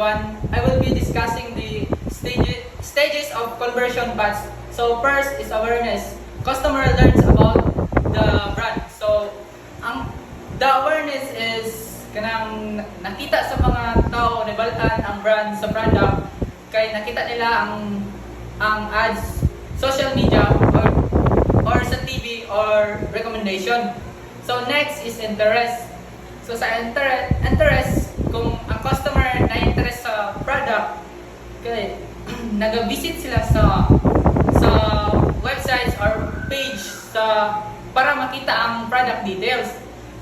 everyone. I will be discussing the stages of conversion paths. So first is awareness. Customer learns about the brand. So the awareness is kanang nakita sa mga tao nabalaan ang brand sa product kay nakita nila ang ads, social media or sa TV or recommendation. So next is interest. So sa interest, kung ang customer na-interest sa product, okay, nag-visit sila sa websites or page para makita ang product details.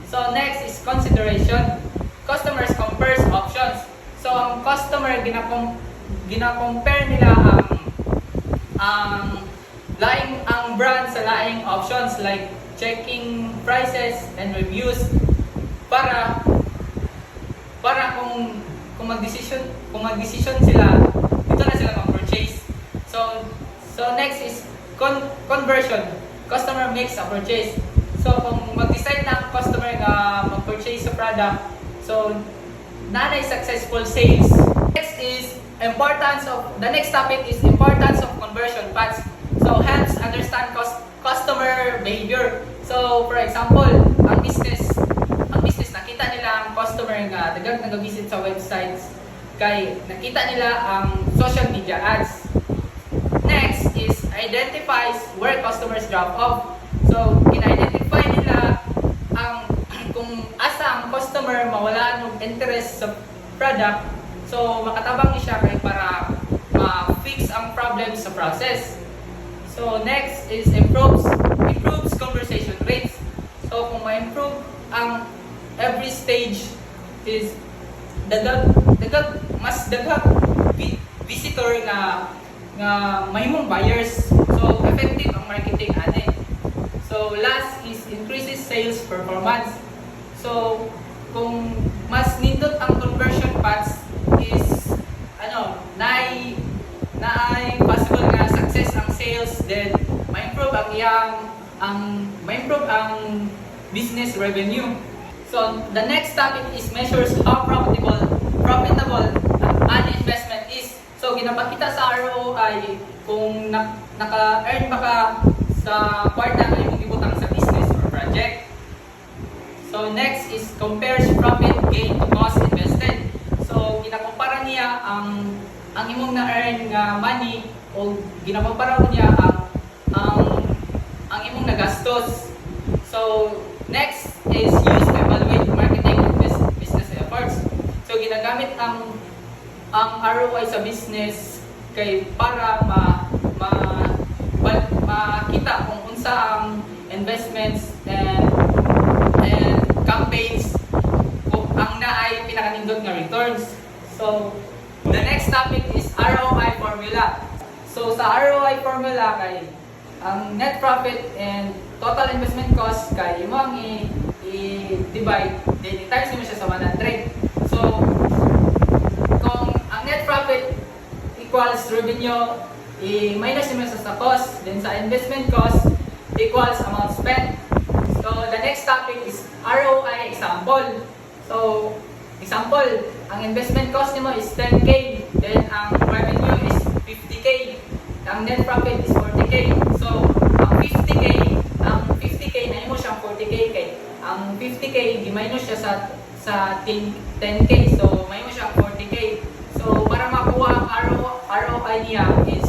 So next is consideration. Customers compares options. So ang customer gina-compare nila ang brand sa laing options like checking prices and reviews para kung mag-decision sila, dito na sila mag-purchase. So next is conversion. Customer makes a purchase. So kung mag-decide na ang customer na mag-purchase sa product, so nanay successful sales. The next topic is importance of conversion paths. So helps understand customer behavior. So for example, ang business nakita nila ang customer nga daghang nag-visit sa websites kay nakita nila ang social media ads. Next is identifies where customers drop off. So in-identify nila kung asa ang customer mawala ng interest sa product. So makatabang ni siya kay para ma-fix ang problem sa process. So next is improves conversation rates. So kung ma-improve ang every stage is mas daghang visitor nga mahimong buyers. So effective ang marketing ani. So last is increases sales performance. So kung mas nindot ang conversion paths is naay possible nga success ang sales, then ma-improve ang business revenue. So the next topic is measures how profitable an investment is. So ginapakita sa ROI kung naka-earn ba ka sa kwarta na imong gibutang sa business or project. So next is compares profit gain to cost invested. So ginakumpara niya ang imong na-earn nga money o ginakumpara niya ang imong nagastos. So next is use to evaluate marketing and business efforts. So ginagamit ang ROI sa business kay para makita kung unsa ang investments and campaigns kung ang naay pinakanindot nga returns. So the next topic is ROI formula. So sa ROI formula kay ang net profit and total investment cost kay imo ang i-divide, then i-times mo siya sa 100. So kung ang net profit equals revenue, i-minus mo siya sa cost, then sa investment cost equals amount spent. So the next topic is ROI example. So example, ang investment cost nimo is 10k, then ang revenue is 50k, ang net profit is 40k. So ang 50k na imo siyang 40k kay ang 50k gi-minus siya sa 10k, so may mo siyang 40k. So para makuha ang ROI niya is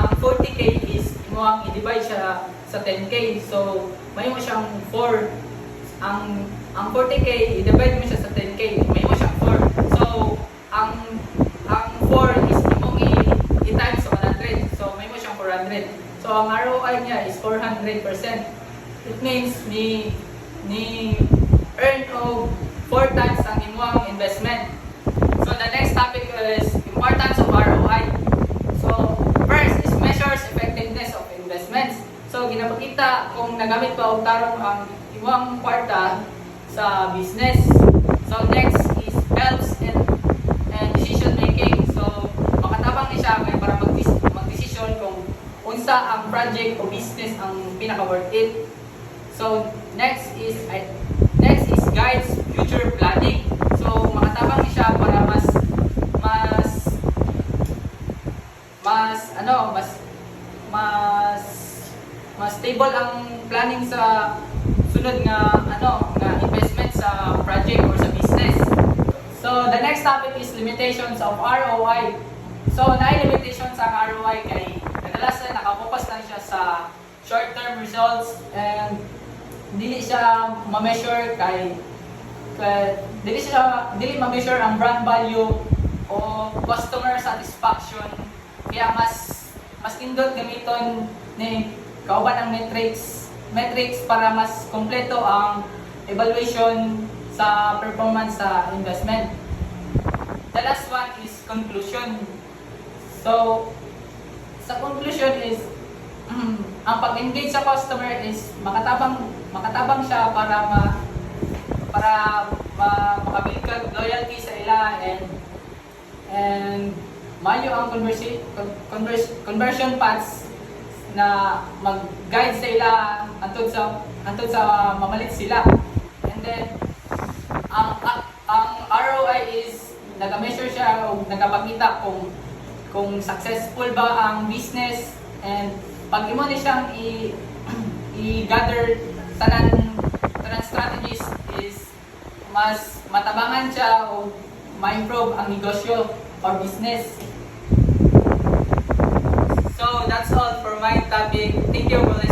ang 40k is imo ang i-divide siya sa 10k, so may mo siyang 4. Ang 40k i-divide mo siya sa 10k, may mo siyang 4. So ang 4 is imong i-times sa 100, so may mo siyang 400. So ang ROI niya is 400%. It means ni earn of 4 times ang imong investment. So the next topic is importance of ROI. So first is measures effectiveness of investments. So ginapakita kung nagamit ba og tarong ang imong kwarta sa business. So next is helps and decision making. So makatabang ni siya kay para mag-decision kung unsa ang project o business ang pinaka worth it. So next is guides future planning. So makatabang ni siya para mas stable ang planning sa sunod nga investment sa project or sa business. So the next topic is limitations of ROI. So naay limitations ang ROI kay kadalasan nakapokus lang siya sa short-term results and dili siya ma-measure dili ma-measure ang brand value o customer satisfaction. Kaya mas indot gamiton ni kauban ang metrics para mas kompleto ang evaluation sa performance sa investment. The last one is conclusion. So sa conclusion is ang pag-engage sa customer is makatabang siya para makabuild ka loyalty sa ila and mayo ang conversion paths na mag-guide sa ila antud sa mamalit sila. And then ang ROI is naga-measure siya o nagapakita kung successful ba ang business, and pag imo ni siyang i-gather tanan strategies is mas matabangan siya o ma-improve ang negosyo or business. So that's all for my topic. Thank you for listening.